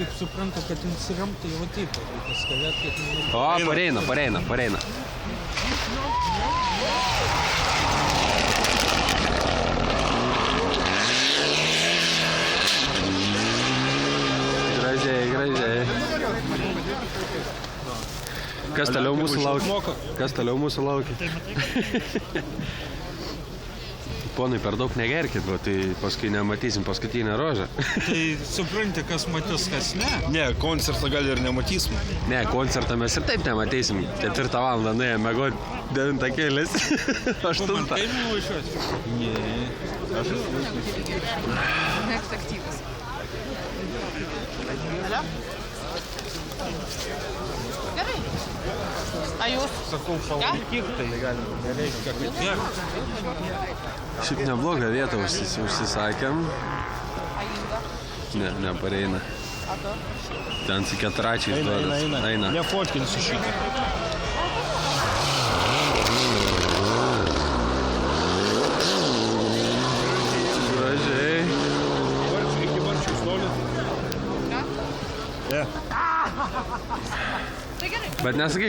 Kaip suprantu, kad insiram, tai jau taip, paskalėt, kad... O, pareina. Gražiai. Kas toliau mūsų laukia? Ponai, per daug negerkit, va, tai paskui nematysim paskutinę rožę. Tai supranti, kas matys, kas ne? Ne, koncertą gal ir nematysim. Ne, koncertą mes ir taip nematysim. 4 valandą nuėjome mėgoti, 9 kėlės, 8. Man kaimų važiuosi? Ne. Aš esu. Next aktyvus. Gerai. A jūs? Sakau, palaikyk, tai nereiškia, kad tiek. Šiaip neblogą vietą užsisakėm. Ne, pareina. Ten su ketračiais duodas. Eina. Nefotkinsiu šitą. Gražiai. Iki barčių stolis. Tai gerai. Bet nesakyk.